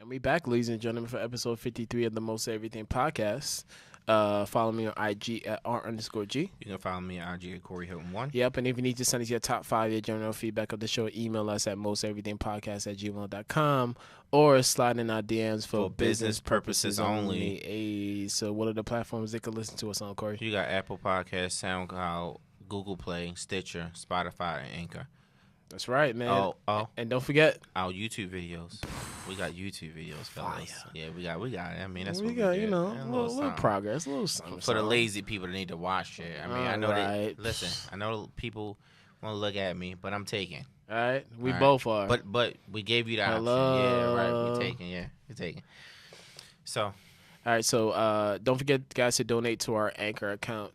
And we back, ladies and gentlemen, for episode 53 of the Most Everything Podcast. Follow me on IG at R_G. You can follow me at IG at Corey Hilton 1. Yep, and if you need to send us your top 5, your general feedback of the show, email us at mosteverythingpodcast@gmail.com or slide in our DMs for business purposes only. Hey, so what are the platforms they can listen to us on, Corey? You got Apple Podcasts, SoundCloud, Google Play, Stitcher, Spotify, and Anchor. That's right, man. Oh. And don't forget our YouTube videos. We got YouTube videos, fellas. Fire. Yeah, we got. I mean, that's we what got, we get. a little progress, a little something. For the lazy people that need to watch it. I mean, I know that. Listen, I know people want to look at me, but I'm taking. All right, we both are. But we gave you the option. Yeah, right. We're taking. Yeah, we're taking. So. All right, so don't forget, guys, to donate to our Anchor account.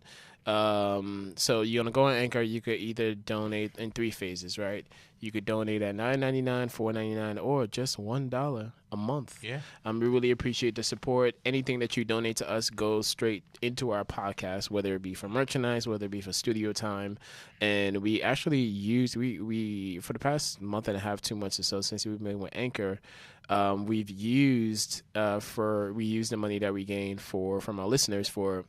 So you're gonna go on Anchor. You could either donate in 3 phases, right? You could donate at $9.99, $4.99, or just $1 a month. Yeah. We really appreciate the support. Anything that you donate to us goes straight into our podcast, whether it be for merchandise, whether it be for studio time. And we actually used we for the past month and a half, 2 months or so since we've been with Anchor. We've used the money that we gained from our listeners for.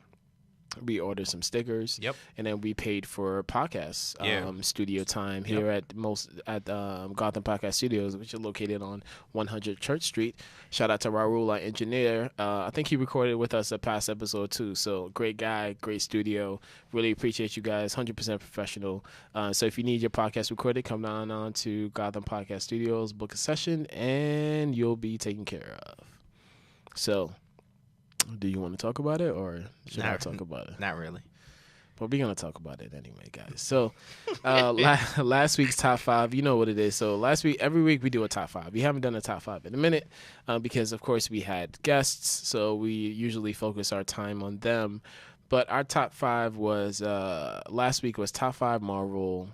We ordered some stickers. Yep. And then we paid for podcasts, studio time here at Gotham Podcast Studios, which is located on 100 Church Street. Shout out to Raul, our engineer. I think he recorded with us a past episode too. So great guy, great studio. Really appreciate you guys. 100% professional. So if you need your podcast recorded, come on to Gotham Podcast Studios, book a session, and you'll be taken care of. So. Do you want to talk about it, or should I talk about it? Not really. But we're going to talk about it anyway, guys. So last week's top 5, you know what it is. So every week we do a top 5. We haven't done a top 5 in a minute because, of course, we had guests. So we usually focus our time on them. But our top 5 was last week was top 5 Marvel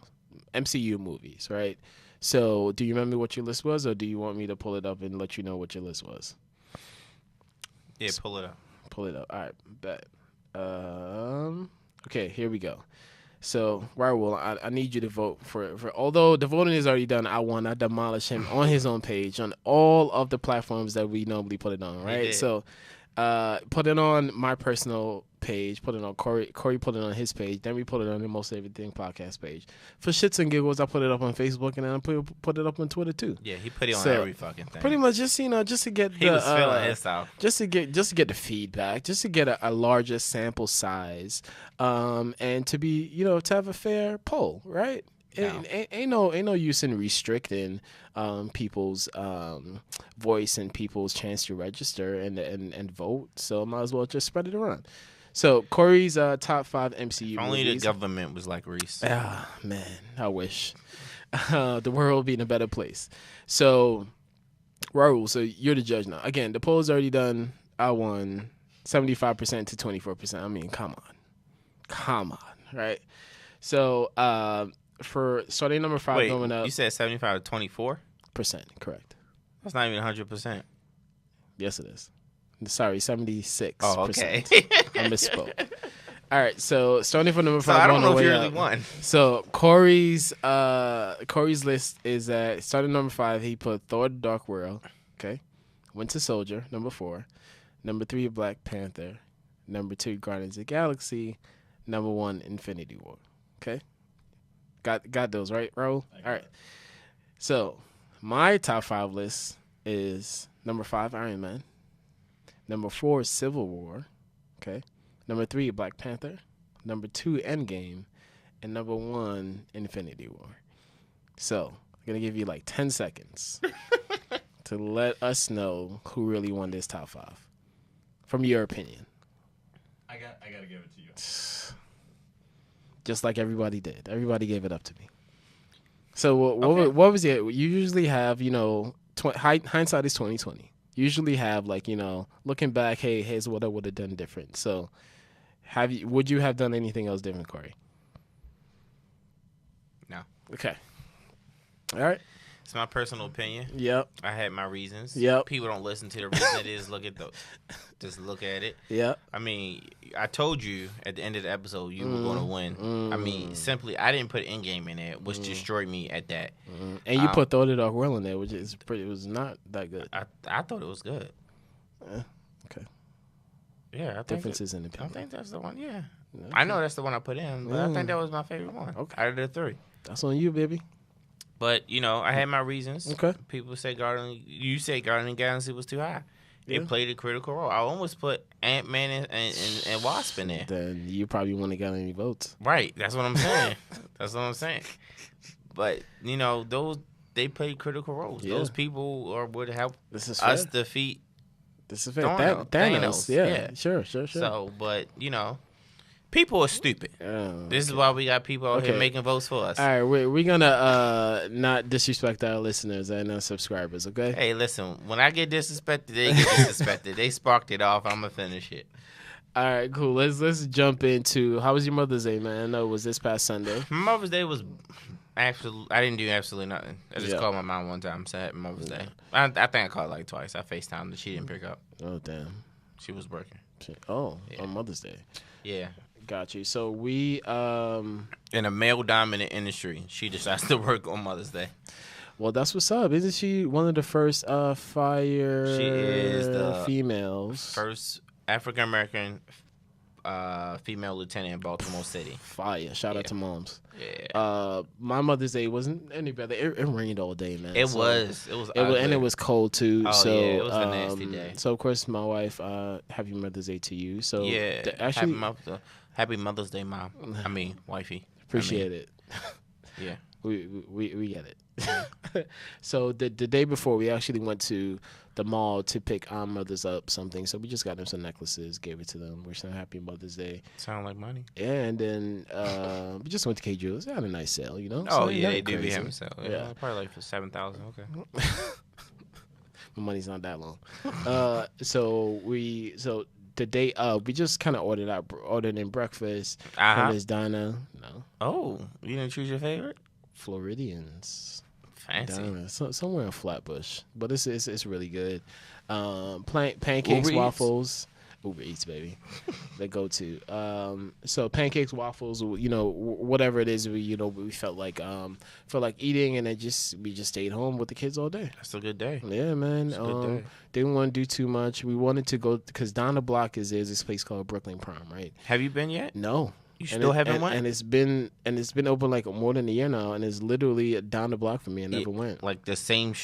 MCU movies, right? So do you remember what your list was, or do you want me to pull it up and let you know what your list was? Yeah, pull it up. Pull it up. All right, bet. Okay, here we go. So, Raul, I need you to vote for. Although the voting is already done, I demolish him on his own page on all of the platforms that we normally put it on, right? So, put it on my personal page, put it on Corey put it on his page, then we put it on the Most Everything Podcast page. For shits and giggles, I put it up on Facebook, and then I put it up on Twitter too. Yeah, he put it on every fucking thing. Pretty much just to get he was feeling his style. just to get the feedback, just to get a larger sample size, and to be to have a fair poll, right? No. Ain't no use in restricting people's voice and people's chance to register and vote. So might as well just spread it around. So Corey's top 5 MCU if only movies. The government was like Reece. Ah, man, I wish the world would be in a better place. So Raul, so you're the judge now. Again, the poll's already done. I won 75% to 24%. I mean, come on, right? So for starting number 5 going up. You said 75 to 24%? Correct. That's not even 100%. Yes, it is. Sorry, 76%. Oh, okay. I misspoke. All right, so starting from number 5. So I don't know if you really won. So Corey's list is at starting number 5. He put Thor: The Dark World. Okay, Winter Soldier number 4. Number 3, Black Panther. Number 2, Guardians of the Galaxy. Number 1, Infinity War. Okay, got those right, Raul? All right. So my top 5 list is number 5, Iron Man. Number 4, Civil War. Okay. Number 3, Black Panther. Number 2, Endgame. And number 1, Infinity War. So, I'm going to give you like 10 seconds to let us know who really won this top 5. From your opinion. I got to give it to you. Just like everybody did. Everybody gave it up to me. So, what was it? You usually have, hindsight is 20/20. Usually have looking back, hey, here's what I would have done different. So would you have done anything else different, Corey? No. Okay. All right. It's my personal opinion. Yep. I had my reasons. Yep. People don't listen to the reason it is. Just look at it. Yep. I mean, I told you at the end of the episode you were going to win. I mean, simply, I didn't put Endgame in there, which destroyed me at that. And you put Thor the Dark World in there, which is pretty. It was not that good. I thought it was good. Okay. Yeah, I think Differences in opinion. I think that's the one. Yeah, Okay. I know that's the one I put in, but I think that was my favorite one. Okay. Out of the three. That's on you, baby. But I had my reasons. Okay. People say you say Guardian of the Galaxy was too high. Yeah. It played a critical role. I almost put Ant-Man and Wasp in there. Then you probably wouldn't have got any votes. Right. That's what I'm saying. That's what I'm saying. But those they played critical roles. Yeah. Those people would help us defeat. This is fair. Thanos. Yeah. Sure. So, but people are stupid. This is why we got people out here making votes for us. All right, we're gonna not disrespect our listeners and our subscribers. Okay. Hey, listen. When I get disrespected, they get disrespected. They sparked it off. I'm gonna finish it. All right, cool. Let's jump into how was your Mother's Day, man? I know it was this past Sunday. My Mother's Day was I didn't do absolutely nothing. I just called my mom one time, so happy Mother's Day. I think I called like twice. I FaceTimed her. She didn't pick up. Oh damn. She was working. On Mother's Day. Yeah. Got you. So we in a male dominant industry, she decides to work on Mother's Day. Well, that's what's up. Isn't she one of the first fire She is the females? First African American female lieutenant in Baltimore City. Fire. Shout out to moms. Yeah. My Mother's Day wasn't any better. It rained all day, man. It was and it was cold too. Oh, so yeah, it was a nasty day. So of course my wife, happy Mother's Day to you. So yeah, actually happy Mother's Day, mom. I mean, wifey. Appreciate it. Yeah. We get it. So the day before, we actually went to the mall to pick our mothers up something. So we just got them some necklaces, gave it to them. Wish them happy Mother's Day. Sound like money. Yeah, and then we just went to K Jewelers. They had a nice sale, Oh so yeah, they do be having a sale. Yeah, probably like for $7,000. Okay. My money's not that long. So the day we just kind of ordered in breakfast from this diner. No. Oh, you didn't choose your favorite? Floridians. Fancy. Diner. Somewhere in Flatbush, but it's really good. Pancakes, waffles. Uber Eats, baby. They go to. So pancakes, waffles, whatever it is, we felt like eating, and we just stayed home with the kids all day. That's a good day. Yeah, man. Good day. Didn't want to do too much. We wanted to go because down the block there's this place called Brooklyn Prime, right? Have you been yet? No. You still haven't went? And it's been open like more than a year now, and it's literally down the block from me. I never went. Like the same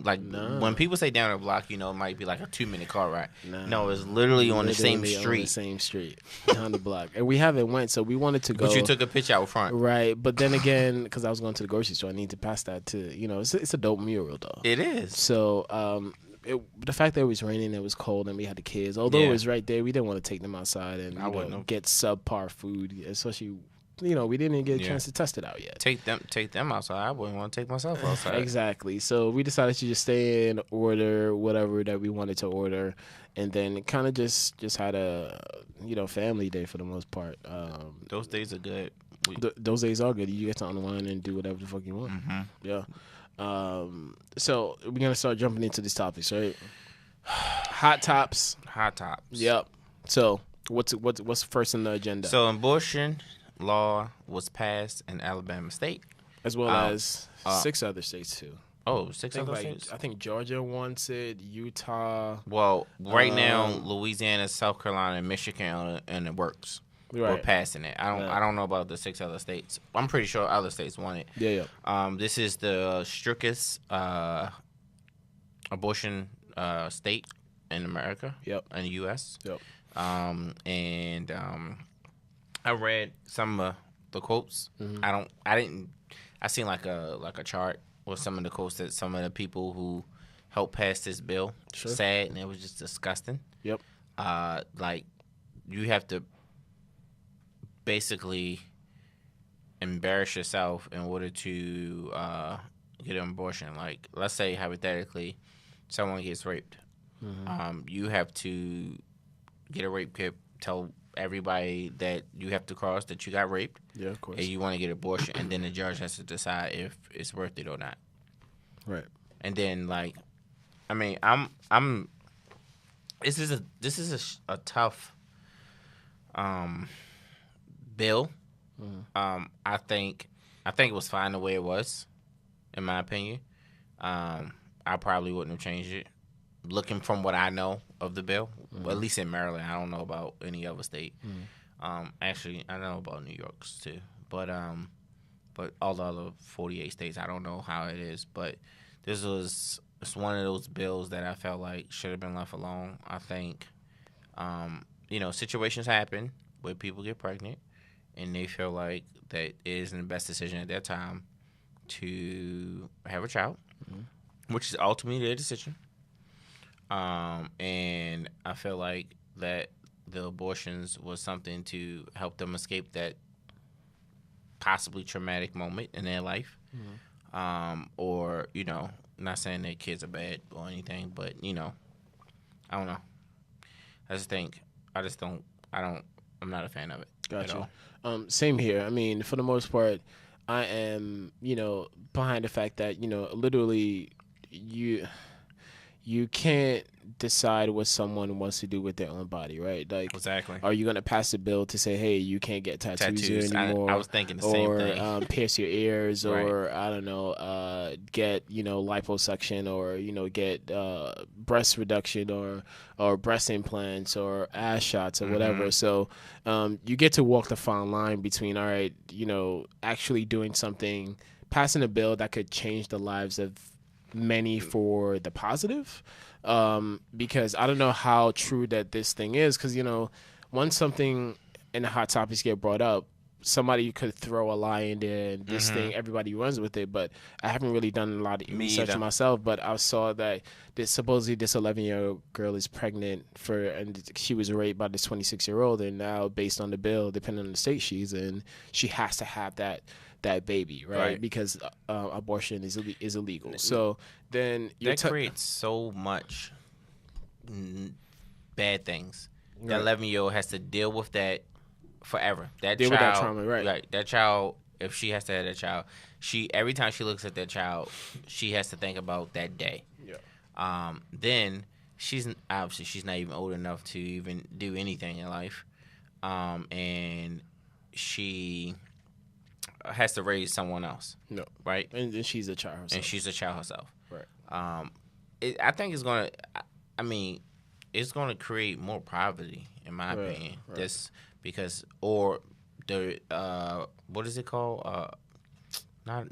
like when people say down the block, it might be like a 2-minute car ride. No, it's literally on the same street. On the same street, down the block, and we haven't went, so we wanted to go. But you took a picture out front, right? But then again, because I was going to the grocery store, I need to pass that to it's a dope mural though. It is. So the fact that it was raining, it was cold, and we had the kids. Although it was right there, we didn't want to take them outside and get subpar food, especially we didn't even get a chance to test it out yet. Take them outside. I wouldn't want to take myself outside. Exactly. So we decided to just stay in, order whatever that we wanted to order, and then kind of just had a family day for the most part. Those days are good. Those days are good. You get to unwind and do whatever the fuck you want. Mm-hmm. Yeah. So we're gonna start jumping into these topics, right? Hot tops. Yep. So what's first on the agenda? So abortion law was passed in Alabama State, as well as 6 other states too. Oh, 6 other states. I think Georgia wants it. Utah. Well, right now Louisiana, South Carolina, and Michigan are in the works. Right. We're passing it. I don't know about the 6 other states. I'm pretty sure other states want it. Yeah. This is the strictest abortion state in America. Yep. In the U.S. Yep. And I read some of the quotes. Mm-hmm. I seen like a chart with some of the quotes that some of the people who helped pass this bill said, and it was just disgusting. Yep. Like you have to basically embarrass yourself in order to get an abortion. Like, let's say hypothetically, someone gets raped. Mm-hmm. You have to get a rape kit. Tell everybody that you have to cross that you got raped. Yeah, of course. And you want to get an abortion, and then the judge has to decide if it's worth it or not. Right. And then like, I mean, This is a tough bill. I think it was fine the way it was, in my opinion. I probably wouldn't have changed it. Looking from what I know of the bill, well, at least in Maryland, I don't know about any other state. Actually, I know about New York's too, but all the other 48 states, I don't know how it is. But it's one of those bills that I felt like should have been left alone. I think, situations happen where people get pregnant, and they feel like that it isn't the best decision at that time to have a child, which is ultimately their decision. And I feel like that the abortions was something to help them escape that possibly traumatic moment in their life. Or, not saying that kids are bad or anything, but, I don't know. I'm not a fan of it. Gotcha. Same here. I mean, for the most part, I am, behind the fact that, literally you can't decide what someone wants to do with their own body, right? Like, exactly. Are you going to pass a bill to say, hey, you can't get tattoos anymore? I was thinking the same thing. Or pierce your ears, right. or, I don't know, get, liposuction, or, get breast reduction, or breast implants, or ass shots, or whatever. So you get to walk the fine line between, all right, actually doing something, passing a bill that could change the lives of many for the positive, because I don't know how true that this thing is, because once something in the hot topics get brought up, somebody could throw a lie in there and this thing, everybody runs with it. But I haven't really done a lot of research myself, but I saw that supposedly this 11-year-old girl is pregnant and she was raped by this 26-year-old, and now based on the bill, depending on the state she's in, she has to have that baby, right? Because abortion is illegal. So then that creates so much bad things. That 11-year-old has to deal with that forever. Deal with that trauma, right? That child, if she has to have that child, every time she looks at that child, she has to think about that day. Yeah. Then she's not even old enough to even do anything in life, and she has to raise someone else. No. Right? And she's a child herself. Right. I think it's going to, it's going to create more poverty, in my opinion. Right. This, because, or the, what is it called? Not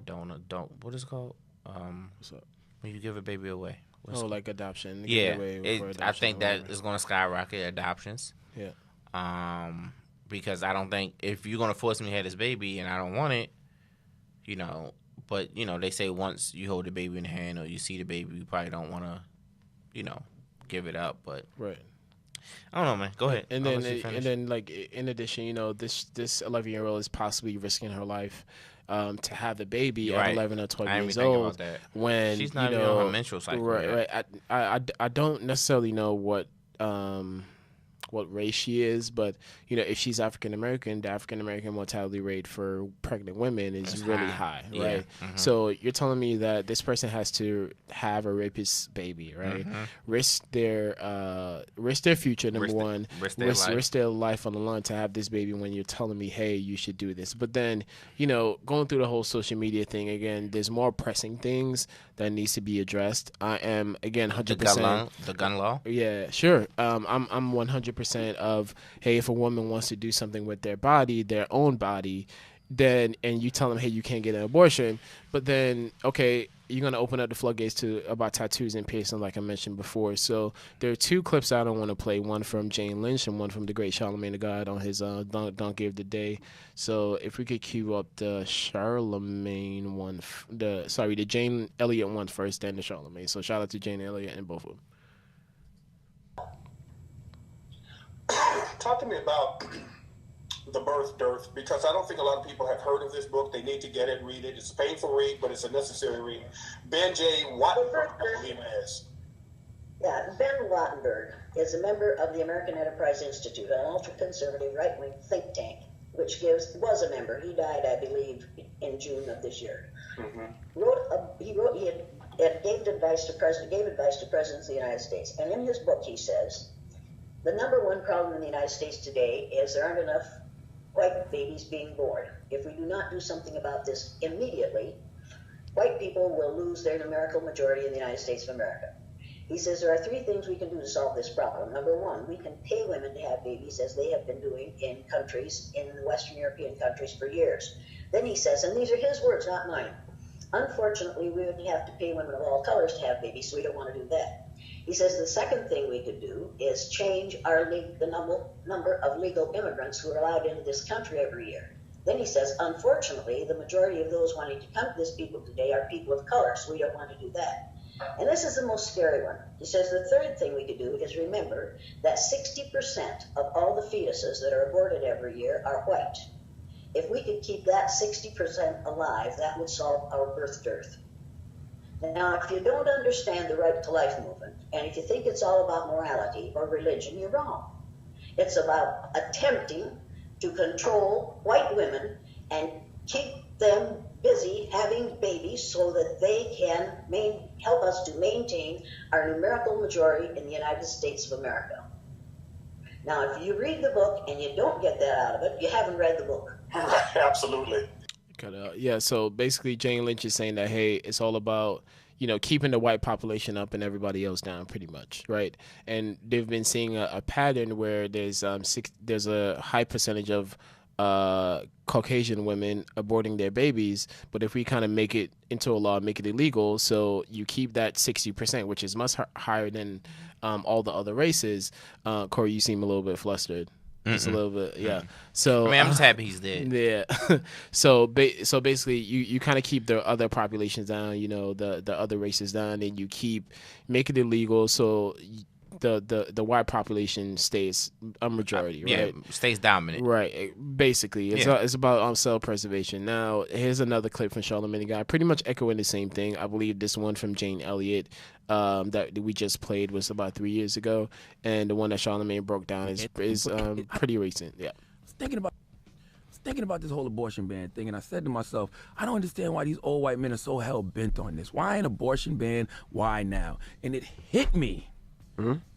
donor, what is it called? What's up? When you give a baby away. Like adoption. Yeah. I think that is going to skyrocket adoptions. Yeah. Because I don't think, if you're going to force me to have this baby and I don't want it, but, they say once you hold the baby in the hand or you see the baby, you probably don't want to, give it up. But right. I don't know, man. Go ahead. And then, like, in addition, this 11-year-old is possibly risking her life to have the baby at 11 or 12 years old. When she's not even on her menstrual cycle. Right. I don't necessarily know what race she is, but if she's African American, the African American mortality rate for pregnant women is really high, right? Yeah. So you're telling me that this person has to have a rapist baby, right? Risk their future, number one, risk their life on the line to have this baby, when you're telling me, hey, you should do this. But then, going through the whole social media thing again, there's more pressing things that needs to be addressed. I am, again, 100%. The gun law? Yeah, sure. I'm 100% of, hey, if a woman wants to do something with their body, their own body, then, and you tell them, hey, you can't get an abortion, but then, okay, you're going to open up the floodgates about tattoos and piercing, like I mentioned before. So there are two clips I don't want to play, one from Jane Lynch and one from the great Charlamagne the God on his Donkey of the Day. So if we could cue up the Charlamagne one, the Jane Elliott one first, then the Charlamagne. So shout out to Jane Elliott and both of them. Talk to me about The Birth Dearth, because I don't think a lot of people have heard of this book. They need to get it, read it. It's a painful read, but it's a necessary read. Ben J. Wattenberg, I believe it is. Yeah, Ben Wattenberg is a member of the American Enterprise Institute, an ultra-conservative right-wing think tank, which was a member. He died, I believe, in June of this year. gave advice to presidents of the United States. And in his book, he says, the number one problem in the United States today is there aren't enough white babies being born. If we do not do something about this immediately, white people will lose their numerical majority in the United States of America. He says there are three things we can do to solve this problem. Number one, we can pay women to have babies, as they have been doing in the Western European countries for years. Then he says, and these are his words, not mine, unfortunately, we would have to pay women of all colors to have babies, so we don't want to do that. He says the second thing we could do is change the number of legal immigrants who are allowed into this country every year. Then he says, unfortunately, the majority of those wanting to come to this people today are people of color, so we don't want to do that. And this is the most scary one. He says the third thing we could do is remember that 60% of all the fetuses that are aborted every year are white. If we could keep that 60% alive, that would solve our birth dearth. Now, if you don't understand the right to life movement, and if you think it's all about morality or religion, you're wrong. It's about attempting to control white women and keep them busy having babies so that they can help us to maintain our numerical majority in the United States of America. Now, if you read the book and you don't get that out of it, you haven't read the book. Absolutely. Yeah, so basically Jane Lynch is saying that, hey, it's all about, keeping the white population up and everybody else down, pretty much, right? And they've been seeing a pattern where there's a high percentage of Caucasian women aborting their babies, but if we kind of make it into a law, make it illegal, so you keep that 60%, which is much higher than all the other races. Corey, you seem a little bit flustered. Just a little bit, yeah. So I'm just happy he's dead. Yeah. so basically, you kind of keep the other populations down, the other races down, and you keep making it illegal. So the white population stays a majority, right? Yeah, stays dominant. Right. Basically, it's about self-preservation. Now, here's another clip from Charlamagne the God, pretty much echoing the same thing. I believe this one from Jane Elliott that we just played was about 3 years ago, and the one that Charlamagne broke down is pretty recent. Yeah. I was thinking about this whole abortion ban thing, and I said to myself, I don't understand why these old white men are so hell-bent on this. Why an abortion ban? Why now? And it hit me.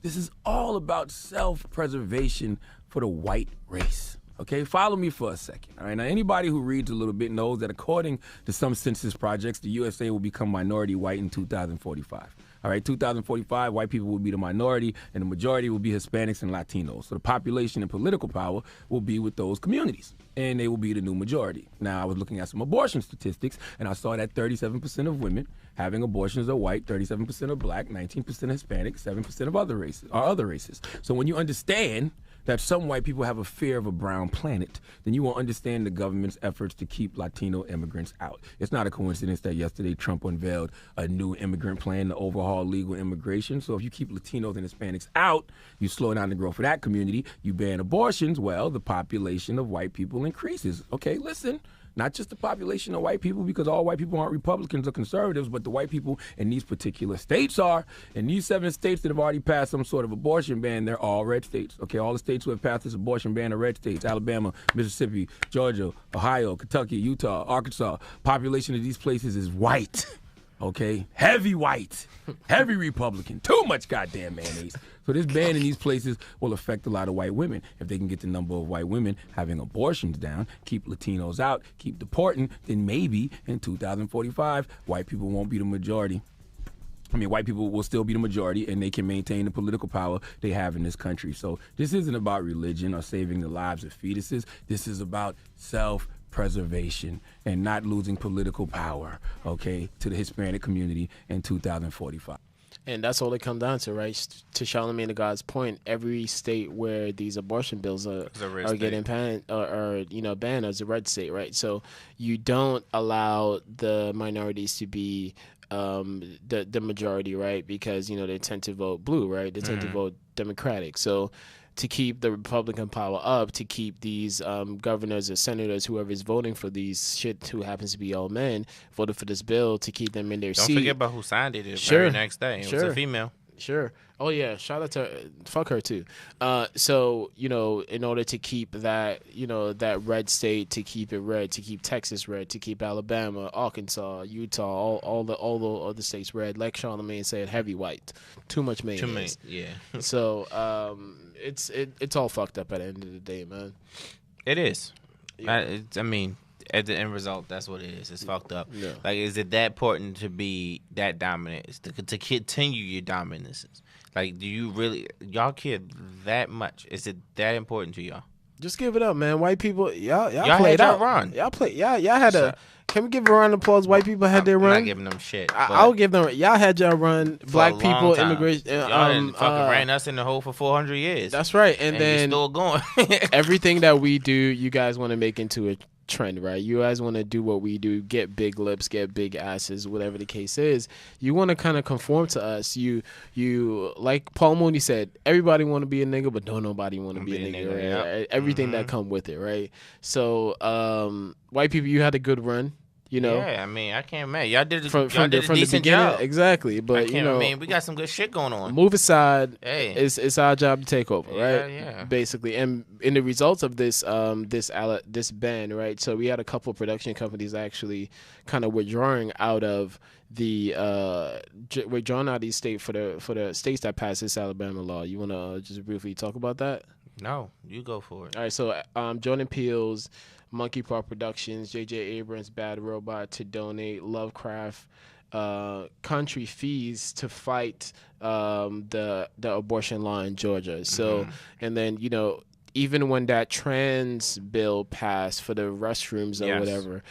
This is all about self-preservation for the white race. Okay, follow me for a second. All right, now anybody who reads a little bit knows that according to some census projects, the USA will become minority white in 2045. All right, 2045, white people will be the minority, and the majority will be Hispanics and Latinos. So the population and political power will be with those communities, and they will be the new majority. Now, I was looking at some abortion statistics, and I saw that 37% of women having abortions are white, 37% are black, 19% Hispanic, 7% of other races. So when you understand that some white people have a fear of a brown planet, then you will understand the government's efforts to keep Latino immigrants out. It's not a coincidence that yesterday Trump unveiled a new immigrant plan to overhaul legal immigration. So if you keep Latinos and Hispanics out, you slow down the growth of that community, you ban abortions, well, the population of white people increases. Okay, listen. Not just the population of white people, because all white people aren't Republicans or conservatives, but the white people in these particular states are. In these 7 states that have already passed some sort of abortion ban, they're all red states. Okay, all the states who have passed this abortion ban are red states. Alabama, Mississippi, Georgia, Ohio, Kentucky, Utah, Arkansas. Population of these places is white. Okay, heavy white, heavy Republican, too much goddamn mayonnaise. So this ban in these places will affect a lot of white women. If they can get the number of white women having abortions down, keep Latinos out, keep deporting, then maybe in 2045, white people won't be the majority. White people will still be the majority, and they can maintain the political power they have in this country. So this isn't about religion or saving the lives of fetuses. This is about self-preservation and not losing political power, okay, to the Hispanic community in 2045. And that's all it comes down to, right? To Charlamagne the God's point, every state where these abortion bills are getting banned is a red state, right? So you don't allow the minorities to be the majority, right? Because, they tend to vote blue, right? They tend to vote Democratic. So to keep the Republican power up, to keep these governors or senators, whoever is voting for these shit, who happens to be all men, voted for this bill to keep them in their seat. Don't forget about who signed it the very next day. It was a female. Sure. Oh yeah, shout out to fuck her too. So in order to keep that that red state, to keep it red, to keep Texas red, to keep Alabama, Arkansas, Utah, all the other states red, like Charlamagne said, heavy white, too much mayonnaise. Too many, yeah. So it's all fucked up at the end of the day, man. It is. Yeah. I mean, at the end result, that's what it is. It's fucked up. Yeah. Like, is it that important to be that dominant? Is to continue your dominance? Like, do you really, y'all care that much? Is it that important to y'all? Just give it up, man. White people, y'all had played y'all out. run. Y'all had a. Can we give a round of applause? White people had their I'm run. not giving them shit. I'll give them. Y'all had y'all run. Black people, immigration. Y'all done fucking ran us in the hole for 400 years. That's right. And you're then still going. everything that we do, you guys want to make into a trend, right? You guys want to do what we do, get big lips, get big asses, whatever the case is. You want to kind of conform to us. You like Paul Mooney said, everybody want to be a nigga, but don't nobody want to be a nigga. Right? Yep. Everything that come with it, right? So, white people, you had a good run. Yeah, I mean, I can't imagine. Y'all did from a the decent beginning, job. Exactly. But I mean, we got some good shit going on. move aside. Hey. It's our job to take over, right? Yeah. Basically, and in the results of this this ban, right? So we had a couple production companies actually kind of withdrawing out of the withdrawing out of the state for the states that passed this Alabama law. You want to just briefly talk about that? No, you go for it. All right. So Jordan Peele's Monkey Paw Productions, J.J. Abrams' Bad Robot to donate Lovecraft country fees to fight the abortion law in Georgia. So, and then even when that trans bill passed for the restrooms or whatever,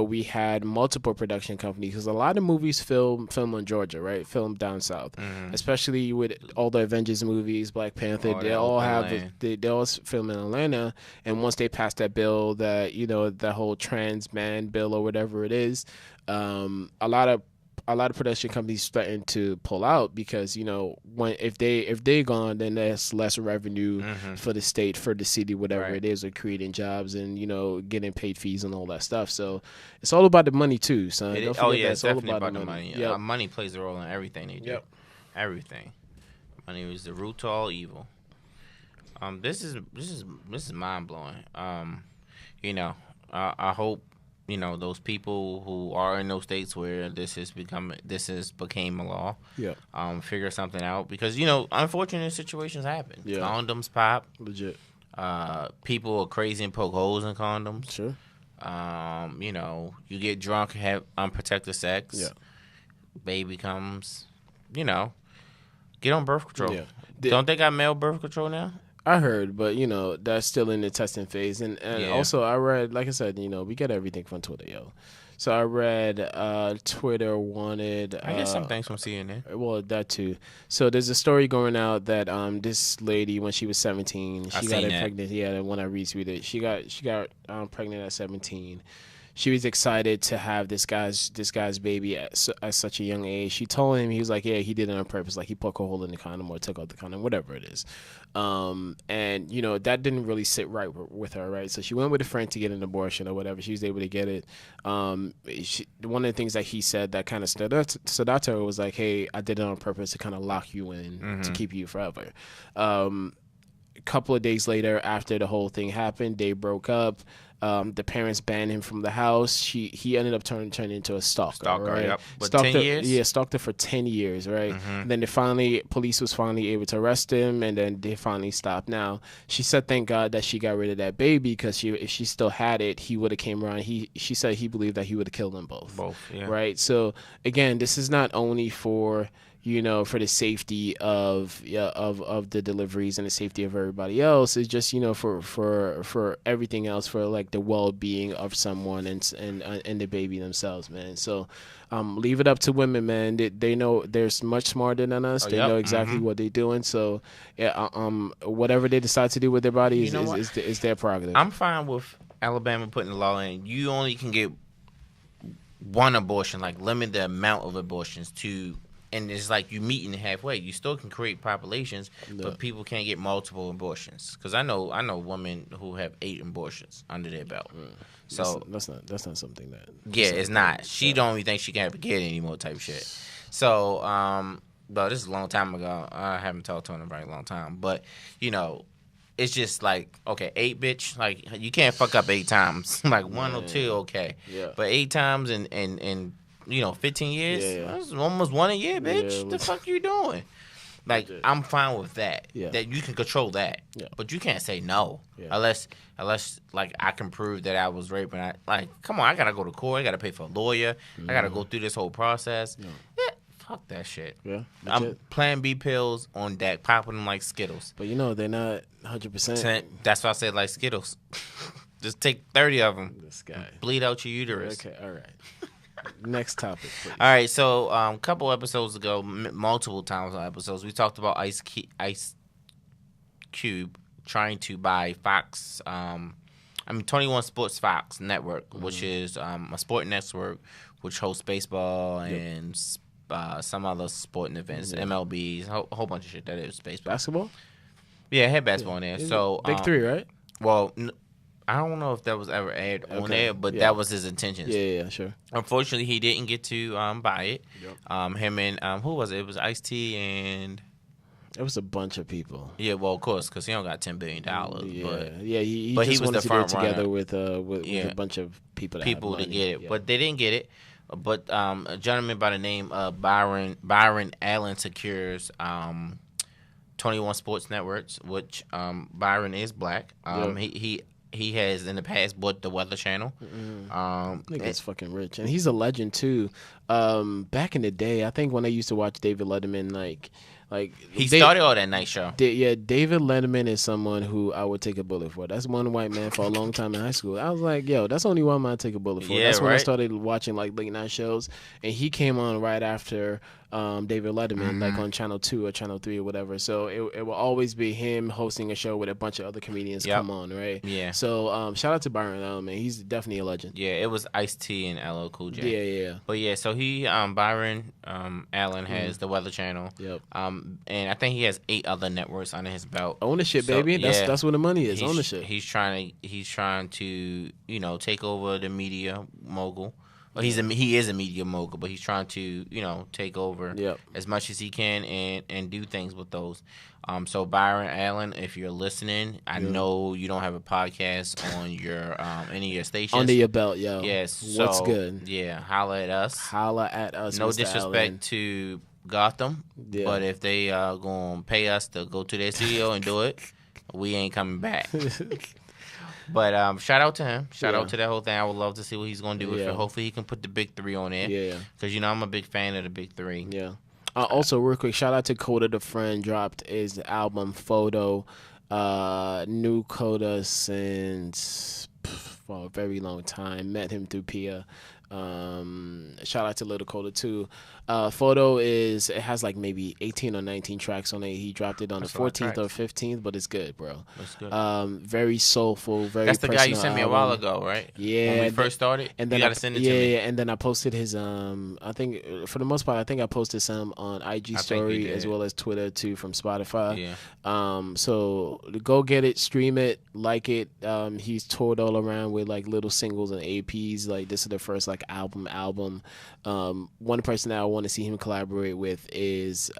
we had multiple production companies because a lot of movies film in Georgia, right? Film down south, especially with all the Avengers movies, Black Panther. They all film in Atlanta. And once they passed that bill, that the whole trans ban bill or whatever it is, a lot of production companies threaten to pull out because if they're gone, then there's less revenue for the state, for the city, whatever it is, or creating jobs and getting paid fees and all that stuff. So it's all about the money too, son. It's definitely about the money. Yep. Money plays a role in everything they do. Yep. Everything. Money is the root to all evil. This is mind blowing. I hope. Those people who are in those states where this became a law, figure something out because unfortunate situations happen. Yeah. Condoms pop, Legit. People are crazy and poke holes in condoms. Sure. You get drunk, have unprotected sex. Yeah. Baby comes. Get on birth control. Yeah. Don't they got male birth control now? I heard, but that's still in the testing phase, and also I read, like I said, we get everything from Twitter, yo. So I read Twitter wanted. I get some things from CNN. Well, that too. So there's a story going out that this lady, when she was 17, she got pregnant. Yeah, when I retweeted, she got pregnant at 17. She was excited to have this guy's baby at such a young age. She told him, he was like, yeah, he did it on purpose. Like he poked a hole in the condom or took out the condom, whatever it is. And that didn't really sit right with her, right? So she went with a friend to get an abortion or whatever. She was able to get it. One of the things that he said that kind of stood out to her was like, hey, I did it on purpose to kind of lock you in, to keep you forever. A couple of days later, after the whole thing happened, they broke up. The parents banned him from the house. He ended up turning into a stalker. Right? Yep. But Stalked 10 years? Yeah, stalked her for 10 years, right? And then police was finally able to arrest him, and then they finally stopped. Now, she said thank God that she got rid of that baby, because if she still had it, he would have came around. She said he believed that he would have killed them both. Yeah. Right? So, again, this is not only for for the safety of the deliveries and the safety of everybody else. It's just for everything else, for like the well-being of someone and the baby themselves, man. So leave it up to women, man. They know they're much smarter than us. They know exactly what they're doing. So whatever they decide to do with their body is their prerogative. I'm fine with Alabama putting the law in. You only can get one abortion, like limit the amount of abortions to. And it's like you meeting halfway. You still can create populations, but people can't get multiple abortions. Because I know women who have 8 abortions under their belt. So that's not something that. Yeah, it's not. She don't even think she can have a kid anymore, type shit. So But this is a long time ago. I haven't talked to him in a very long time. But, you know, it's just like, okay, 8, bitch. Like, you can't fuck up 8 times. Like, 1 or 2, okay. Yeah. But 8 times in 15 years? Yeah. That's almost 1 a year, bitch. Yeah, The fuck you doing? Like, I'm fine with that. Yeah. That you can control that. Yeah. But you can't say no. Yeah. Unless like, I can prove that I was raped. And come on, I got to go to court. I got to pay for a lawyer. I got to go through this whole process. Yeah, fuck that shit. Yeah. I'm Plan B pills on deck, popping them like Skittles. But, they're not 100%. That's why I said like Skittles. Just take 30 of them. This guy. Bleed out your uterus. Okay, all right. Next topic, please. All right, so a couple episodes ago, multiple times on episodes, we talked about Ice Cube trying to buy Fox, 21 Sports Fox Network, which is a sport network which hosts baseball and some other sporting events, MLBs, a whole bunch of shit that is baseball. Basketball? Yeah, it had basketball in there. So Big 3, right? Well, I don't know if that was ever aired on there, but that was his intentions. Yeah, sure. Unfortunately, he didn't get to buy it. Yep. Him and who was it? It was Ice-T and It was a bunch of people. yeah, well, of course, because he don't got $10 billion. Yeah, he but just he was wanted the to front get together runner. with a bunch of people. To get it, Yeah. but they didn't get it. But a gentleman by the name of Byran Allen secures 21 Sports Networks, which Byron is black. He has in the past bought the Weather Channel. Nigga's fucking rich, and he's a legend too. Back in the day, I think when I used to watch David Letterman, he started all that night show. David Letterman is someone who I would take a bullet for. That's one white man for a long time in high school. I was like, yo, that's only one man I take a bullet for. Yeah, that's when I right. started watching like late night shows, and he came on right after David Letterman, like on Channel 2 or Channel 3 or whatever. So it will always be him hosting a show with a bunch of other comedians come on, right? Yeah. So shout out to Byron Allen, man. He's definitely a legend. Yeah, it was Ice-T and LL Cool J. Yeah. But yeah, so he Byron Allen has the Weather Channel. Yep. And I think he has 8 other networks under his belt. Ownership, So, baby. That's where the money is. He's- Ownership. He's trying to take over the media mogul. Well, he is a media mogul, but he's trying to take over as much as he can and do things with those. So Byron Allen, if you're listening, I know you don't have a podcast on your any of your stations Under your belt, yo. Yes. What's so, good? Yeah, holla at us. Holla at us. No Mr. disrespect Allen. to Gotham, but if they gonna pay us to go to their studio and do it, we ain't coming back. But shout out to him. Shout out to that whole thing. I would love to see what he's gonna do with it. Hopefully he can put the big 3 on there. Yeah. Because I'm a big fan of the big 3. Yeah. Also, real quick, shout out to Coda the Friend. Dropped his album Photo. New Coda since for a very long time. Met him through Pia. Shout out to Little Coda too. Photo it has like maybe 18 or 19 tracks on it. He dropped it on the 14th or 15th, but it's good, bro. That's good. Very soulful, very. That's the guy you personal sent me a album. while ago, right? Yeah. When we first started, and then you gotta send it to me. Yeah, and then I posted his I think for the most part I think I posted some on IG story as well as Twitter too from Spotify. Yeah. So go get it, stream it, like it. He's toured all around with like little singles and APs. Like this is the first like album. One person that I want to see him collaborate with is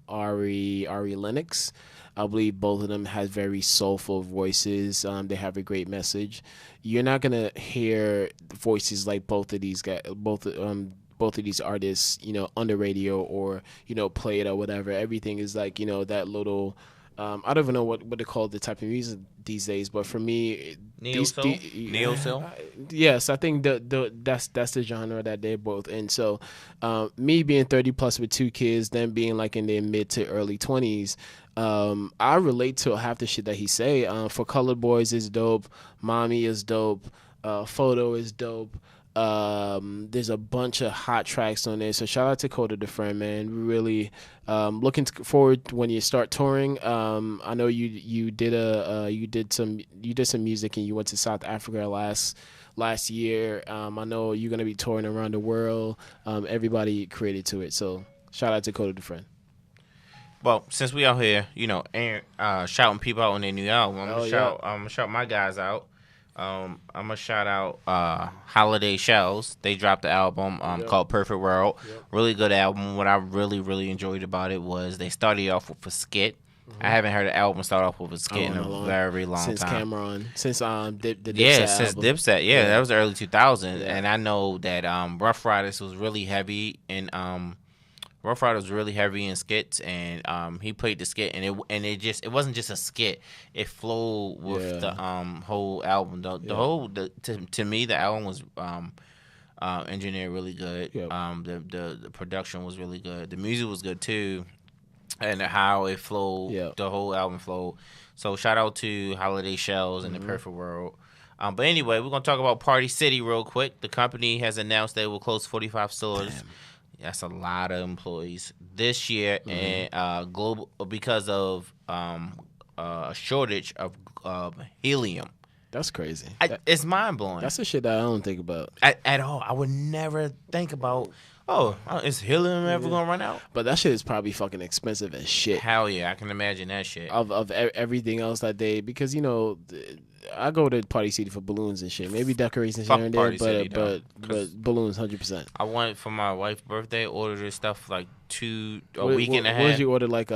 Ari Lennox. I believe both of them have very soulful voices. They have a great message. You're not gonna hear voices like both of these guys, both of these artists, on the radio or play it or whatever. Everything is like that little. I don't even know what they call the type of music these days, but for me, Neo-soul? Yes, I think that's the genre that they're both in. So, me being 30 plus with 2 kids, them being like in their mid to early 20s, I relate to half the shit that he say. For Colored Boys is dope, Mommy is dope, Photo is dope. There's a bunch of hot tracks on there, so shout out to Coda the Friend, man. We really looking forward when you start touring. I know you did some music and you went to South Africa last year. I know you're gonna be touring around the world. Everybody created to it, so shout out to Coda the Friend. Well, since we out here, shouting people out on their new album, I'm gonna shout my guys out. I'm gonna shout out Holiday Shells. They dropped the album called Perfect World. Really good album. What I really enjoyed about it was they started off with a skit. I haven't heard an album start off with a skit in a very long since time. Cameron, since the Dipset since album. Dipset, that was early 2000s, and I know that Rough Riders was really heavy in Rough Riders was really heavy in skits, and he played the skit, and it wasn't just a skit. It flowed with the whole album. To me, the album was engineered really good. Yep. The production was really good. The music was good too, and how it flowed. Yep. The whole album flowed. So shout out to Holiday Shells and The Perfect World. But anyway, we're gonna talk about Party City real quick. The company has announced they will close 45 stores. Damn. That's a lot of employees this year, and global because of a shortage of helium. That's crazy. It's mind blowing. That's the shit that I don't think about at all. I would never think about. Oh, is helium ever gonna run out? But that shit is probably fucking expensive as shit. Hell yeah, I can imagine that shit. Of everything else that day, because I go to Party City for balloons and shit. Maybe decorations here and there, but balloons 100%. I wanted for my wife's birthday. Ordered her stuff like a week and a half. What did you order? Like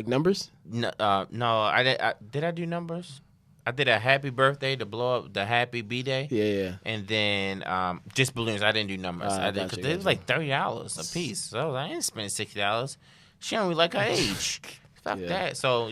numbers? No, I did. I do numbers. I did a happy birthday to blow up the happy B-Day. Yeah. And then just balloons. I didn't do numbers. I did because it was like $30 a piece. So I didn't spend $60. She only like her age. Fuck that. So,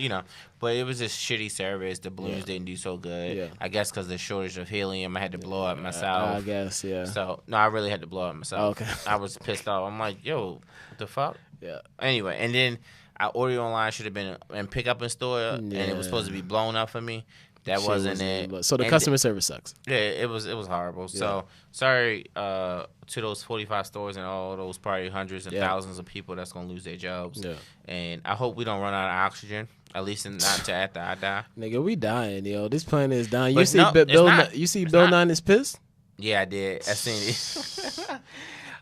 but it was just shitty service. The balloons didn't do so good. Yeah. I guess because the shortage of helium, I had to blow up myself. I guess, yeah. So, no, I really had to blow up myself. Okay. I was pissed off. I'm like, yo, what the fuck? Yeah. Anyway, and then I ordered online. Should have been and pick up in store, and it was supposed to be blown up for me. That wasn't it. So the customer service sucks. Yeah, it was horrible. Yeah. So sorry to those 45 stores and all those probably hundreds and thousands of people that's gonna lose their jobs. Yeah. And I hope we don't run out of oxygen. At least not to after I die. Nigga, we dying, yo. This planet is dying. But You see Bill 9 is pissed? Yeah, I did. I seen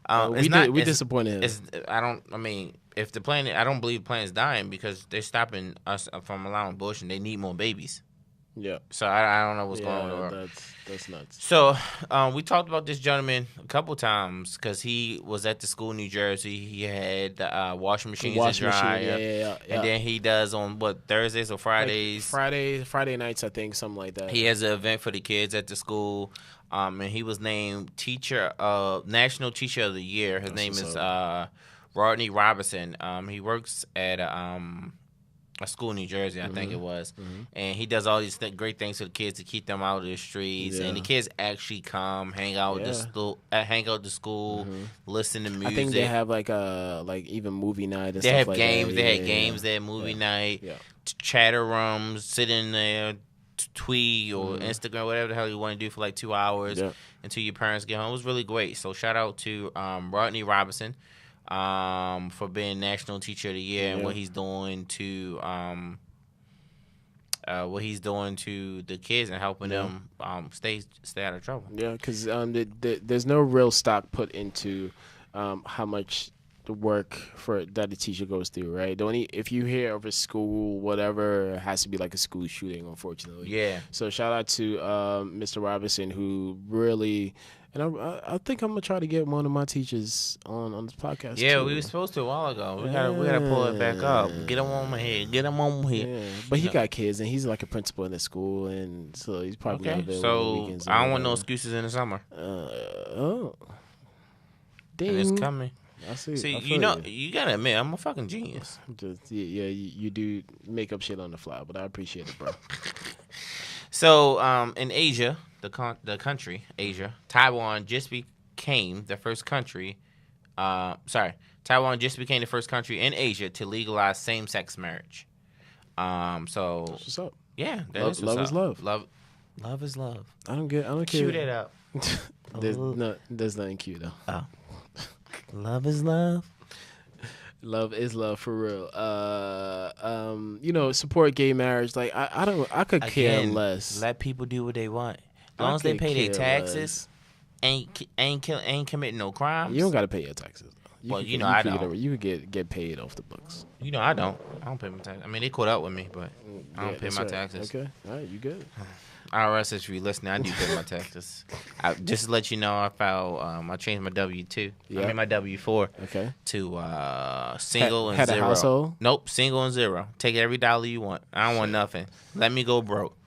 it. We disappointed him. If the planet, I don't believe the planet's dying because they're stopping us from allowing abortion. They need more babies. Yeah. So I don't know what's going on. That's nuts. So we talked about this gentleman a couple times because he was at the school in New Jersey. He had washing machines and dryer. Yeah. And then he does on Thursdays or Fridays. Like Friday nights, I think, something like that. He has an event for the kids at the school. And he was named National Teacher of the Year. His name is Rodney Robinson. He works at a school in New Jersey, I think it was. And he does all these great things for the kids to keep them out of the streets. And the kids actually come, hang out at the school, listen to music. I think they have like even movie night and they stuff have like games. that. They had games. They had movie night, chatter rooms, sit in there, tweet or Instagram, whatever the hell you want to do for like 2 hours until your parents get home. It was really great. So shout out to Rodney Robinson. For being National Teacher of the Year and what he's doing to the kids and helping them stay out of trouble. Yeah, because there's no real stock put into how much the work that the teacher goes through, right? If you hear of a school, whatever, it has to be like a school shooting, unfortunately. Yeah. So shout out to Mr. Robinson, who really. And I think I'm gonna try to get one of my teachers on this podcast. Yeah, too. we were supposed to a while ago. We gotta pull it back up. Get him on here. Yeah. But he got kids, and he's like a principal in the school, and so he's probably not available on the weekends. I don't want no excuses in the summer. Dang. And it's coming. I see. See, you gotta admit, I'm a fucking genius. You do make up shit on the fly, but I appreciate it, bro. So, in Asia, the country Asia, Taiwan just became the first country. Taiwan just became the first country in Asia to legalize same-sex marriage. So that's what's up? Yeah, love is love. Love is love. I don't care. Cue that up. There's nothing cute though. Oh. Love is love. Love is love for real. Support gay marriage. Like I could care less. Let people do what they want. As long as they pay their taxes, ain't committing no crimes. You don't gotta pay your taxes. I don't. You could get paid off the books. I don't. I don't pay my taxes. I mean, they caught up with me, but I don't pay my taxes. Okay, all right, you good. IRS, if you're listening, I do pay my taxes. Just to let you know, I changed my W-2. Yep. I mean, my W-4 Okay. to single and Had a zero. household? Nope, single and zero. Take every dollar you want. I don't want nothing. Let me go broke.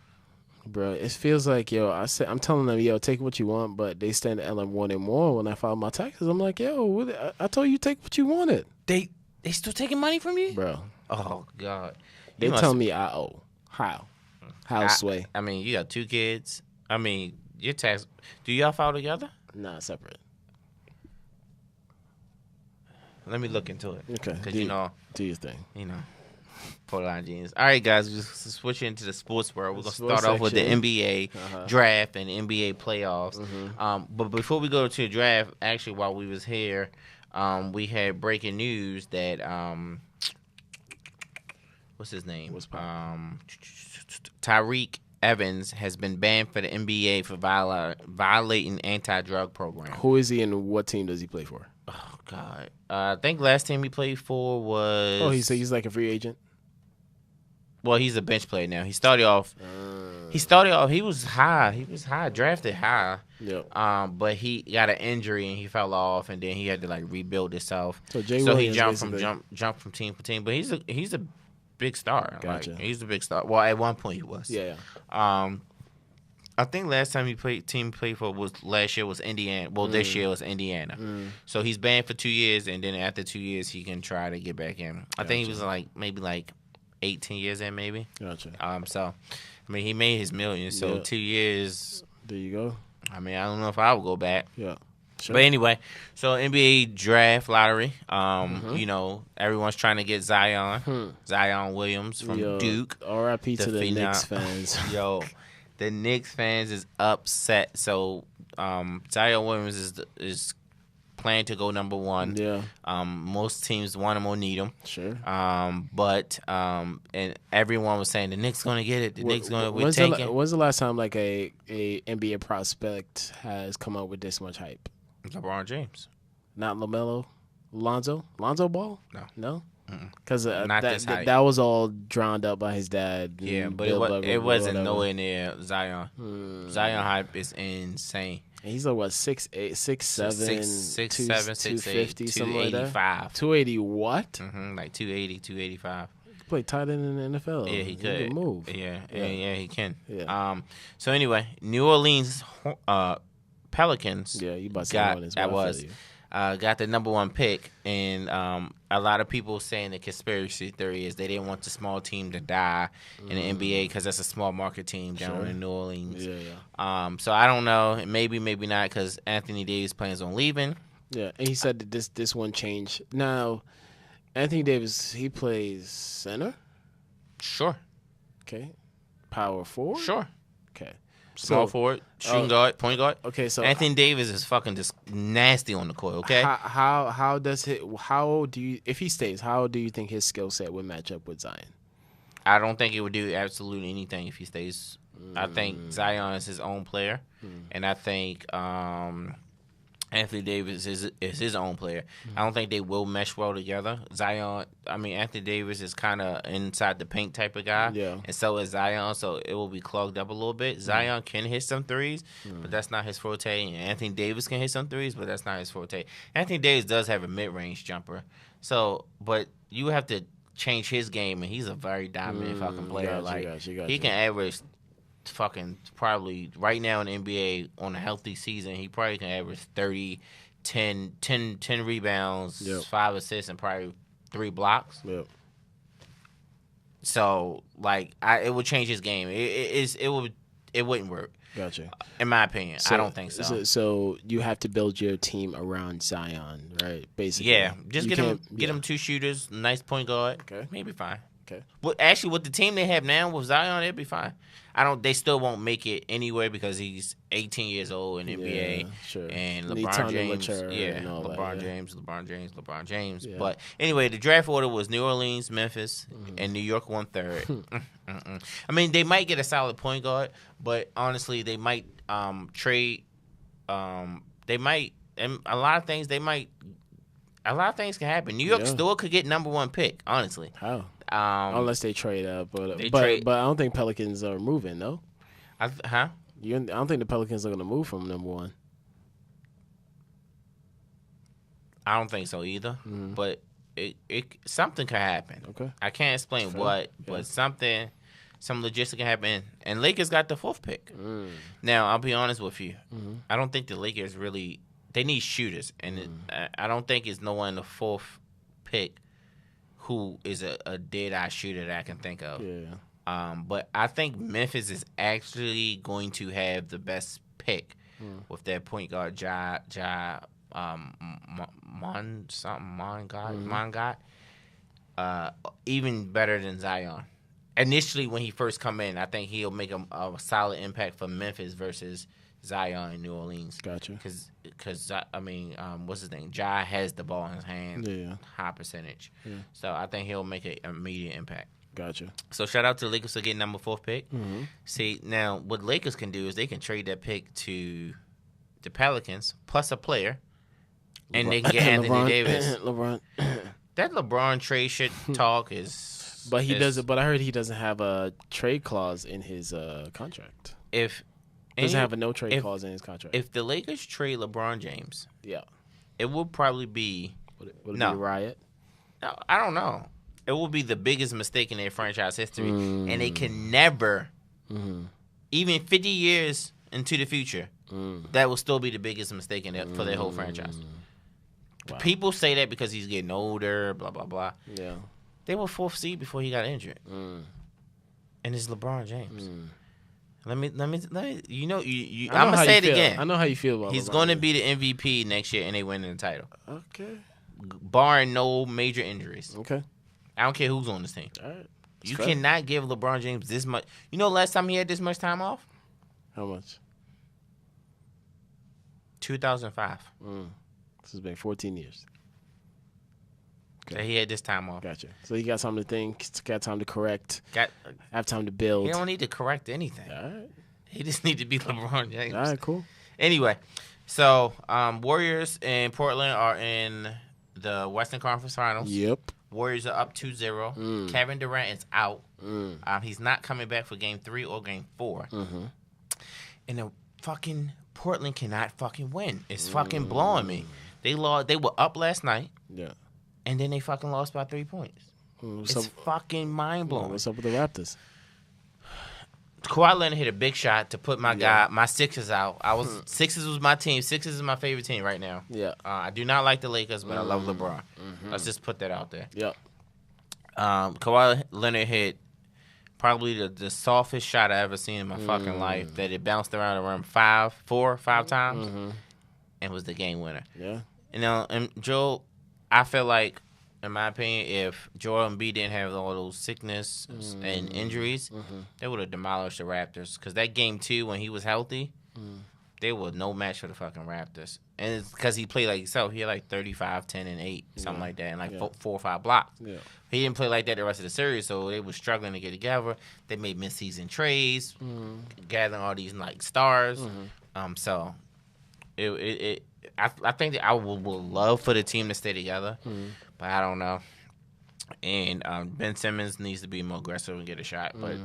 Bro, it feels like, yo, I'm telling them, yo, take what you want, but they stand at like wanting more when I file my taxes. I'm like, yo, I told you take what you wanted. They still taking money from you? Bro. Oh, God. They tell me I owe. How? How, Sway? I mean, you got 2 kids. I mean, your tax. Do y'all file together? Nah, separate. Let me look into it. Okay. Because, do your thing. Portland jeans. All right, guys, we're just switching into the sports world. We're going to start off with the section. NBA draft and NBA playoffs. But before we go to the draft, actually, while we was here, we had breaking news that what's his name? Tyreek Evans has been banned for the NBA for violating anti-drug program. Who is he and what team does he play for? Oh, God. I think last team he played for was... Oh, he's like a free agent? Well, he's a bench player now. He started off. He was high. He was high, drafted high. Yep. But he got an injury and he fell off, and then he had to like rebuild himself. So he jumped from team to team. But he's a big star. Gotcha. Like, he's a big star. Well, at one point he was. Yeah. I think last time he played for was last year was Indiana. Well, this year was Indiana. So he's banned for 2 years, and then after 2 years he can try to get back in. I think he was maybe 18 years in, maybe. Gotcha. So, I mean, he made his millions. So 2 years. There you go. I mean, I don't know if I would go back. Yeah. Sure. But anyway, so NBA draft lottery. Everyone's trying to get Zion Williams from Duke. R.I.P. to the Knicks fans. Yo, the Knicks fans is upset. So Zion Williams is planning to go number 1. Yeah. Most teams want him or need him. Sure. But everyone was saying the Knicks gonna get it. The Knicks gonna take it. When's the last time like a NBA prospect has come up with this much hype? LeBron James. Not LaMelo. Lonzo Ball? No. Because that was all drowned up by his dad. Yeah, but it wasn't nowhere near Zion. Zion hype is insane. And he's like what 6'8", 6'7", 6'7", 250, something like that. 285. 280 what? Like 280, 285. He could play tight end in the NFL. Yeah, he could. He can move. Yeah, he can. Yeah. So anyway, New Orleans Pelicans. Yeah, you about to say one as well. Got the number 1 pick, and a lot of people saying the conspiracy theory is they didn't want the small team to die in the NBA because that's a small market team down in New Orleans. Yeah. So I don't know, maybe not, because Anthony Davis plans on leaving. Yeah, and he said that this one changed. Now, Anthony Davis, he plays center. Sure. Okay. Power forward. Sure. Okay. Small forward, shooting guard, point guard. Okay, so Anthony Davis is fucking just nasty on the court. Okay. How if he stays, how do you think his skill set would match up with Zion? I don't think it would do absolutely anything if he stays. I think Zion is his own player, and I think Anthony Davis is his own player. I don't think they will mesh well together. Anthony Davis is kind of inside the paint type of guy, and so is Zion, so it will be clogged up a little bit. Zion can hit some threes, but that's not his forte, and Anthony Davis can hit some threes, but that's not his forte. Anthony Davis does have a mid-range jumper, but you have to change his game, and he's a very dominant fucking player. He can average fucking probably right now in the NBA on a healthy season, he probably can average 30, 10 rebounds, 5 assists, and probably 3 blocks. Yep. So it would change his game. It wouldn't work. Gotcha. In my opinion, I don't think so. So you have to build your team around Zion, right? Basically. Yeah, just get him 2 shooters, nice point guard. Okay, maybe fine. Okay. Well, actually, with the team they have now with Zion, it'd be fine. They still won't make it anyway because he's 18 years old in the NBA. Sure. And LeBron James. LeBron James. Yeah. But anyway, the draft order was New Orleans, Memphis, and New York 1/3. I mean, they might get a solid point guard, but honestly, they might trade. They might, and a lot of things can happen. New York still could get number 1 pick, honestly. How? Unless they trade up, but I don't think Pelicans are moving. No, I don't think the Pelicans are going to move from number 1. I don't think so either. But it something could happen. Okay. I can't explain what, but some logistics can happen. And Lakers got the 4th pick. Now, I'll be honest with you. I don't think the Lakers really – they need shooters. And I don't think it's no one in the 4th pick who is a dead-eye shooter that I can think of. Yeah. But I think Memphis is actually going to have the best pick with their point guard, Mongot, even better than Zion. Initially, when he first come in, I think he'll make a solid impact for Memphis versus Zion in New Orleans. Gotcha. Because what's his name? Ja has the ball in his hand, high percentage. Yeah. So I think he'll make an immediate impact. Gotcha. So shout out to the Lakers for getting number 4th pick. See, now what Lakers can do is they can trade that pick to the Pelicans plus a player, and they can get Anthony Davis. LeBron. That LeBron trade shit talk is. But he doesn't. But I heard he doesn't have a trade clause in his contract. Doesn't have a no trade clause in his contract. If the Lakers trade LeBron James, yeah, it will probably be. Would it be a riot? No, I don't know. It will be the biggest mistake in their franchise history, and they can never, even 50 years into the future, that will still be the biggest mistake for their whole franchise. Wow. People say that because he's getting older, blah blah blah. Yeah, they were 4th seed before he got injured, and it's LeBron James. Let me. You know, I'm gonna say it again. I know how you feel about. He's going to be the MVP next year, and they win the title. Okay, barring no major injuries. Okay, I don't care who's on this team. All right, you cannot give LeBron James this much. You know, last time he had this much time off. How much? 2005. This has been 14 years. Okay. So he had this time off. Gotcha. So he got time to think, got time to correct, have time to He build. don't need to correct anything. All right. He just need to be LeBron James. All right, cool. Anyway, so Warriors and Portland are in the Western Conference Finals. Yep. Warriors are up 2-0. Kevin Durant is out. He's not coming back for Game 3 or Game 4. And the fucking Portland cannot fucking win. It's fucking blowing me. They were up last night. Yeah. And then they fucking lost by 3 points. It's fucking mind-blowing. What's up with the Raptors? Kawhi Leonard hit a big shot to put my Sixers out. Sixers was my team. Sixers is my favorite team right now. Yeah. I do not like the Lakers, but I love LeBron. Let's just put that out there. Yeah. Kawhi Leonard hit probably the softest shot I ever seen in my fucking life. That it bounced around the rim 5 times, and was the game winner. Yeah. You know, and Joe, I feel like, in my opinion, if Joel Embiid didn't have all those sickness and injuries, they would have demolished the Raptors. Because that Game 2, when he was healthy, they were no match for the fucking Raptors. And it's because he played like himself. He had like 35, 10, and 8, something like that, and like 4 or 5 blocks. Yeah. He didn't play like that the rest of the series, so they were struggling to get together. They made mid-season trades, gathering all these like stars. So I think that I would love for the team to stay together, but I don't know. And Ben Simmons needs to be more aggressive and get a shot. But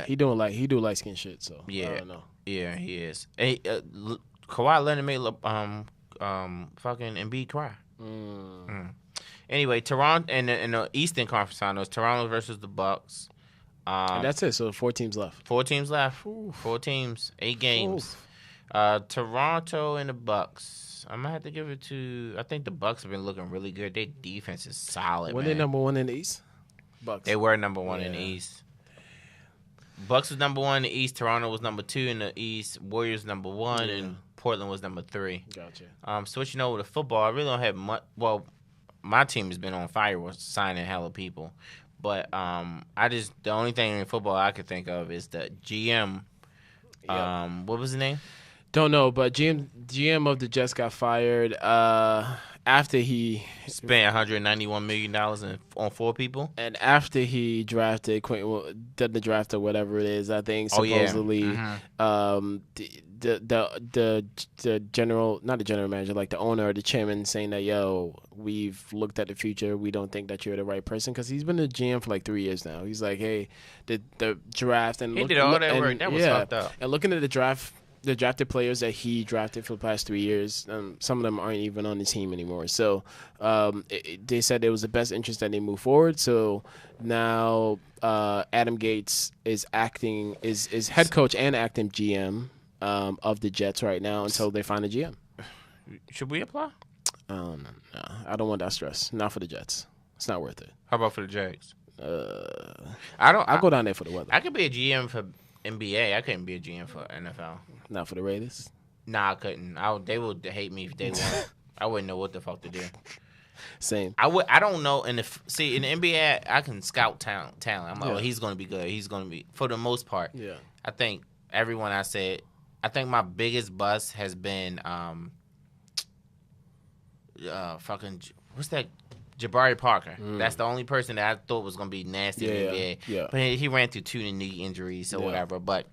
he do light skin shit. So yeah, I don't know. Yeah, he is. Hey, Kawhi Leonard made fucking Embiid cry. Anyway, Toronto in the Eastern Conference Finals, Toronto versus the Bucks. And that's it. So 4 teams left. 4 teams left. Oof. 4 teams, 8 games. Toronto and the Bucks. I'm gonna have to give it to. I think the Bucks have been looking really good. Their defense is solid. When they number 1 in the East? Bucks. They were number 1 in the East. Bucks was number 1 in the East. Toronto was number 2 in the East. Warriors number 1, and Portland was number 3. Gotcha. Switching over to football, I really don't have much. Well, my team has been on fire with signing hella people, but the only thing in football I could think of is the GM. What was the name? Don't know, but GM of the Jets got fired after he spent $191 million on 4 people, and after he drafted Quentin, did the draft or whatever it is. I think supposedly the general, not the general manager, like the owner or the chairman saying that, yo, we've looked at the future. We don't think that you're the right person, because he's been the GM for like 3 years now. He's like, hey, the draft and He did all that work. That was fucked up. And looking at the draft. The drafted players that he drafted for the past 3 years, some of them aren't even on the team anymore. So they said it was the best interest that they move forward. So now Adam Gates is head coach and acting GM of the Jets right now until they find a GM. Should we apply? No, I don't want that stress. Not for the Jets. It's not worth it. How about for the Jags? I'll go down there for the weather. I could be a GM for NBA. I couldn't be a GM for NFL. Not for the Raiders? Nah, I couldn't. They would hate me if they won. I wouldn't know what the fuck to do. Same. I don't know. In the NBA, I can scout talent. I'm like, Yeah. oh, he's going to be good. He's going to be, for the most part. Yeah. I think everyone I think my biggest bust has been what's that? Jabari Parker. That's the only person that I thought was going to be nasty in the NBA. Yeah. But he ran through 2 knee injuries or Yeah. whatever. But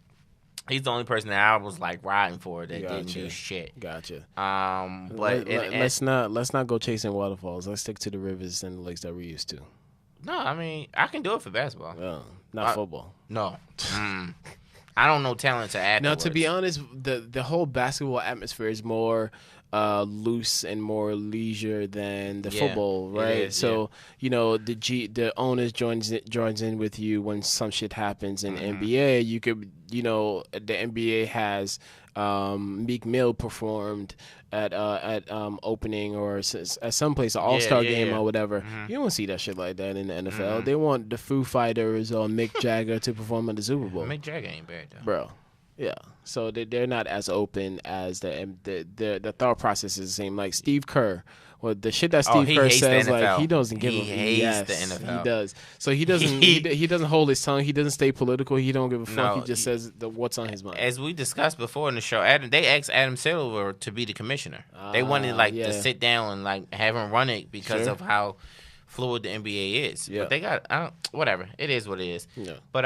he's the only person that I was like riding for that didn't Gotcha. do shit. Gotcha. But let's not go chasing waterfalls. Let's stick to the rivers and the lakes that we're used to. no, I mean I can do it for basketball. Well, not football. No, I don't know talent to add. Now, to be honest, the whole basketball atmosphere is more loose and more leisure than the Yeah, football, it right? is, So the owners joins in with you when some shit happens. In NBA, you could the NBA has Meek Mill performed at opening or at some place, an All-Star game or whatever. You don't see that shit like that in the NFL. They want the Foo Fighters or Mick Jagger to perform at the Super Bowl. Mick Jagger ain't bad though, Bro. Yeah, so they're not as open as the thought process is the same. Like Steve Kerr, well, the shit that Steve Kerr hates the says, NFL. like he doesn't give He a hates the yes, NFL. He does. So he doesn't he doesn't hold his tongue. He doesn't stay political. He don't give a fuck. No, he just says what's on his mind. As we discussed before in the show, they asked Adam Silver to be the commissioner. They wanted to sit down and like have him run it because of how fluid the NBA is. Yeah. But they got whatever. It is what it is. Yeah. But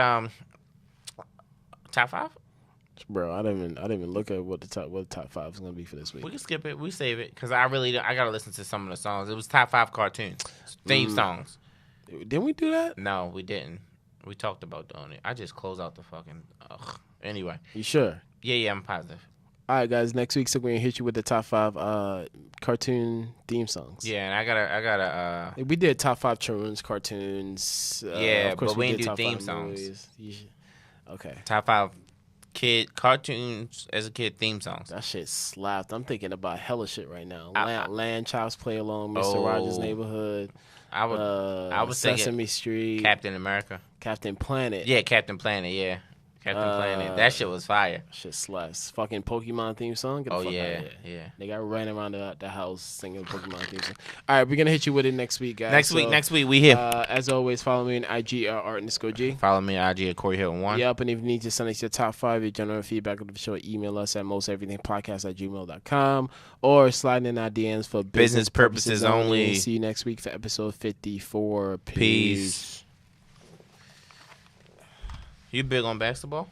top 5. Bro, I didn't even look at what the top 5 is gonna be for this week. We can skip it. We save it because I gotta listen to some of the songs. It was top 5 cartoons, theme songs. Didn't we do that? No, we didn't. We talked about doing it. I just closed out the fucking. Anyway. You sure? Yeah, I'm positive. All right, guys. Next week, so we're gonna hit you with the top 5 cartoon theme songs. Yeah, and I gotta. We did top 5 children's cartoons. Yeah, of course but we didn't did do top theme 5 songs. movies. Okay. Top 5 kid cartoons as a kid theme songs. That shit slapped. I'm thinking about hella shit right now. I- Land Child's Play Along, Mr. Rogers' Neighborhood. I was Sesame thinking Street, Captain America. Captain Planet. Yeah, Captain Planet. Yeah, Captain Planet. That shit was fire. Shit slaps. Fucking Pokemon theme song. Get the fuck out of here. Yeah. They got running around the house singing Pokemon theme song. All right, we're gonna hit you with it next week, guys. Next week we here. As always, follow me on IG art_G. Follow me on IG at Corey Hilton 1. Yep, and if you need to send us your top 5, your general feedback of the show, email us at mosteverythingpodcast@gmail.com or slide in our DMs for Business purposes only. See you next week for episode 54. Peace. You big on basketball?